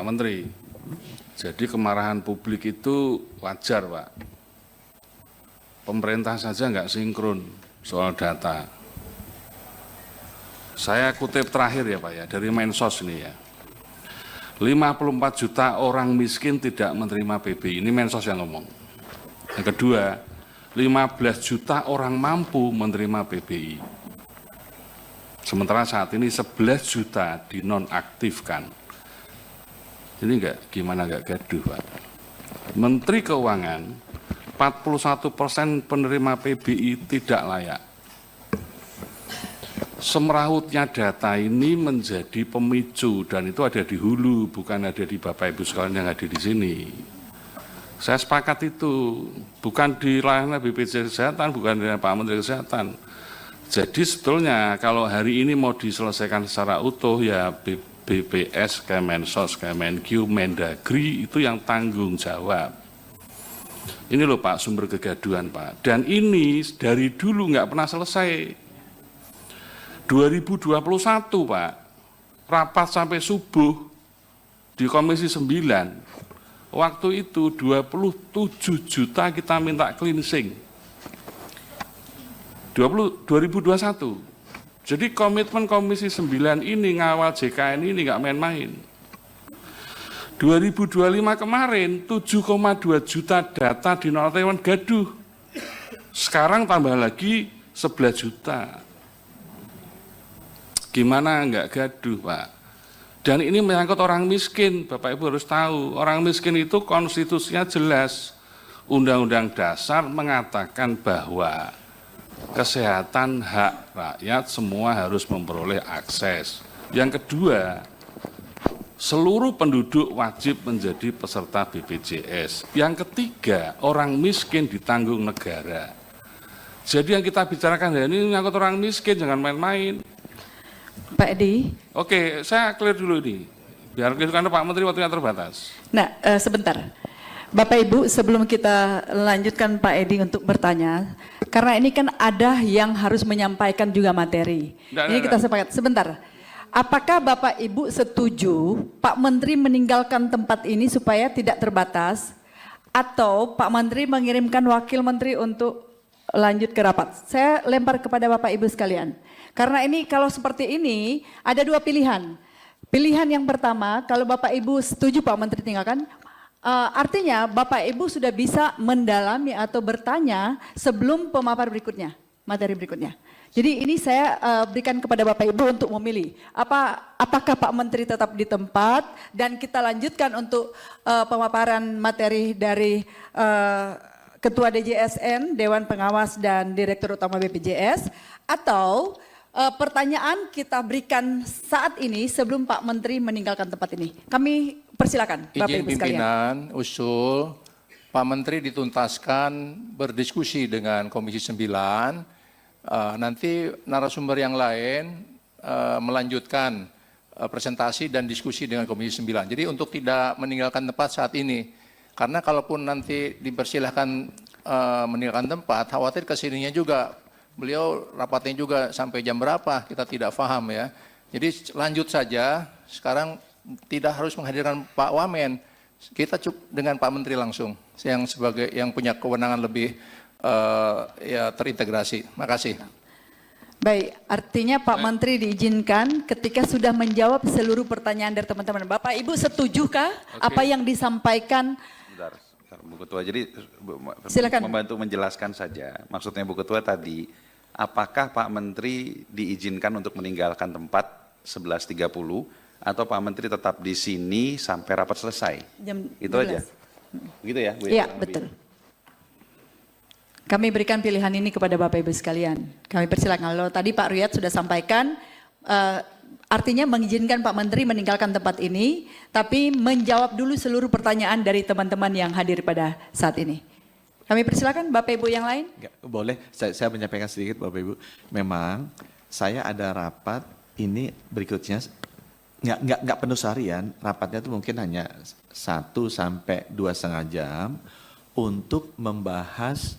Pak Menteri. Jadi kemarahan publik itu wajar, Pak. Pemerintah saja nggak sinkron soal data. Saya kutip terakhir ya Pak ya, dari Mensos ini ya. 54 juta orang miskin tidak menerima PBI, ini Mensos yang ngomong. Yang kedua, 15 juta orang mampu menerima PBI. Sementara saat ini 11 juta dinonaktifkan. Ini gimana nggak gaduh Pak. Menteri Keuangan, 41% penerima PBI tidak layak. Semerautnya data ini menjadi pemicu dan itu ada di hulu, bukan ada di Bapak Ibu sekalian yang ada di sini. Saya sepakat itu, bukan di ranah BPJS Kesehatan, bukan di Pak Menteri Kesehatan. Jadi sebetulnya kalau hari ini mau diselesaikan secara utuh ya BPS, Kemensos, Kemenq, Mendagri itu yang tanggung jawab. Ini loh Pak sumber kegaduhan Pak. Dan ini dari dulu nggak pernah selesai. 2021 Pak, rapat sampai subuh di Komisi 9. Waktu itu 27 juta kita minta cleansing. 2021. Jadi komitmen Komisi 9 ini ngawal JKN ini nggak main-main. 2025 kemarin 7,2 juta data di nonaktifkan gaduh. Sekarang tambah lagi 11 juta. Gimana nggak gaduh Pak? Dan ini menyangkut orang miskin, Bapak Ibu harus tahu. Orang miskin itu konstitusinya jelas. Undang-Undang Dasar mengatakan bahwa kesehatan hak rakyat semua harus memperoleh akses. Yang kedua, seluruh penduduk wajib menjadi peserta BPJS. Yang ketiga, orang miskin ditanggung negara. Jadi yang kita bicarakan hari ini menyangkut orang miskin, jangan main-main. Pak Edi. Oke, saya clear dulu ini. Biar karena Pak Menteri waktunya terbatas. Nah, sebentar. Bapak Ibu, sebelum kita lanjutkan Pak Edi untuk bertanya, karena ini kan ada yang harus menyampaikan juga materi. Ini kita sepakat. Sebentar. Apakah Bapak Ibu setuju Pak Menteri meninggalkan tempat ini supaya tidak terbatas, atau Pak Menteri mengirimkan wakil menteri untuk lanjut ke rapat? Saya lempar kepada Bapak Ibu sekalian. Karena ini kalau seperti ini ada dua pilihan. Pilihan yang pertama, kalau Bapak Ibu setuju Pak Menteri tinggalkan, artinya Bapak Ibu sudah bisa mendalami atau bertanya sebelum pemaparan berikutnya, materi berikutnya. Jadi ini saya berikan kepada Bapak Ibu untuk memilih. Apakah Pak Menteri tetap di tempat dan kita lanjutkan untuk pemaparan materi dari Ketua DJSN, Dewan Pengawas dan Direktur Utama BPJS, atau pertanyaan kita berikan saat ini sebelum Pak Menteri meninggalkan tempat ini. Kami persilakan Bapak Ibu sekalian. Izin pimpinan, usul Pak Menteri dituntaskan berdiskusi dengan Komisi 9, nanti narasumber yang lain melanjutkan presentasi dan diskusi dengan Komisi 9. Jadi untuk tidak meninggalkan tempat saat ini, karena kalaupun nanti dipersilahkan meninggalkan tempat, khawatir kesininya juga beliau rapatnya juga sampai jam berapa kita tidak paham ya. Jadi lanjut saja, sekarang tidak harus menghadirkan Pak Wamen, kita cukup dengan Pak Menteri langsung yang sebagai yang punya kewenangan lebih ya terintegrasi. Makasih. Baik, artinya Pak Menteri diizinkan ketika sudah menjawab seluruh pertanyaan dari teman-teman. Bapak Ibu setujukah apa yang disampaikan? Bentar, Bu Ketua, jadi silakan membantu menjelaskan saja. Maksudnya Bu Ketua tadi, apakah Pak Menteri diizinkan untuk meninggalkan tempat 11.30 atau Pak Menteri tetap di sini sampai rapat selesai? Itu 12. Aja. Begitu ya, Bu? Iya, betul. Kami berikan pilihan ini kepada Bapak Ibu sekalian. Kami persilakan. Kalau tadi Pak Riyad sudah sampaikan, artinya mengizinkan Pak Menteri meninggalkan tempat ini, tapi menjawab dulu seluruh pertanyaan dari teman-teman yang hadir pada saat ini. Kami persilakan Bapak Ibu yang lain. Boleh, saya menyampaikan sedikit Bapak Ibu. Memang saya ada rapat ini berikutnya, nggak penuh seharian, rapatnya itu mungkin hanya 1 sampai 2,5 jam untuk membahas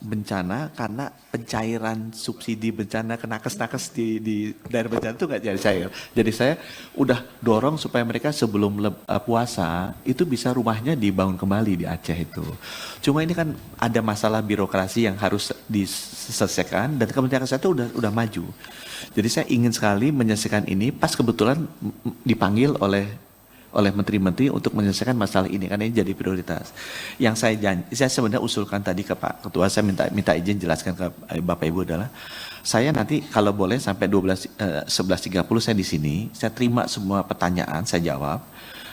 bencana karena pencairan subsidi bencana ke nakes-nakes di daerah bencana itu nggak jadi cair. Jadi saya udah dorong supaya mereka sebelum puasa itu bisa rumahnya dibangun kembali di Aceh itu. Cuma ini kan ada masalah birokrasi yang harus diselesaikan dan Kementerian Kesehatan itu udah maju. Jadi saya ingin sekali menyelesaikan ini pas kebetulan dipanggil oleh menteri-menteri untuk menyelesaikan masalah ini karena ini jadi prioritas. Yang saya sebenarnya usulkan tadi ke Pak Ketua, saya minta izin jelaskan ke Bapak Ibu adalah saya nanti kalau boleh sampai 11.30 saya di sini, saya terima semua pertanyaan, saya jawab.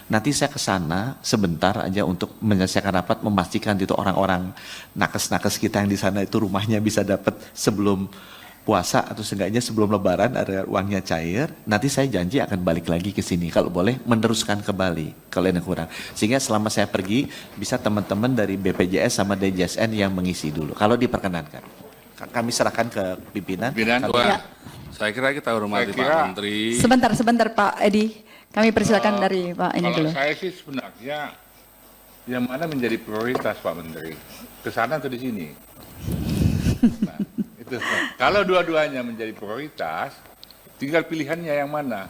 Nanti saya ke sana sebentar aja untuk menyelesaikan rapat, memastikan itu orang-orang nakes-nakes kita yang di sana itu rumahnya bisa dapat sebelum puasa atau seenggaknya sebelum lebaran ada uangnya cair, nanti saya janji akan balik lagi ke sini. Kalau boleh meneruskan kembali kalau yang kurang. Sehingga selama saya pergi bisa teman-teman dari BPJS sama DJSN yang mengisi dulu. Kalau diperkenankan. Kami serahkan ke pimpinan. Ya. Saya kira kita hormati Pak Menteri. Sebentar Pak Edi. Kami persilakan dari Pak ini dulu. Kalau saya sih sebenarnya yang mana menjadi prioritas Pak Menteri? Ke sana atau di sini? Nah, itu. Kalau dua-duanya menjadi prioritas, tinggal pilihannya yang mana.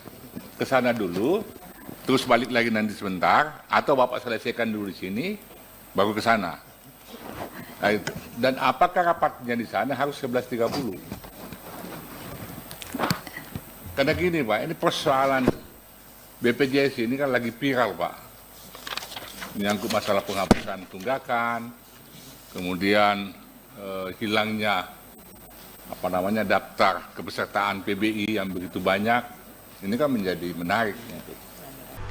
Ke sana dulu, terus balik lagi nanti sebentar, atau Bapak selesaikan dulu di sini, baru ke sana. Nah, itu. Dan apakah rapatnya di sana harus 11.30? Karena gini Pak, ini persoalan BPJS ini kan lagi viral Pak. Menyangkut masalah penghapusan tunggakan, kemudian hilangnya daftar kepesertaan PBI yang begitu banyak, ini kan menjadi menarik.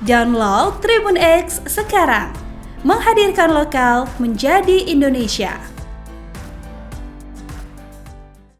Download Tribun X sekarang, menghadirkan lokal menjadi Indonesia.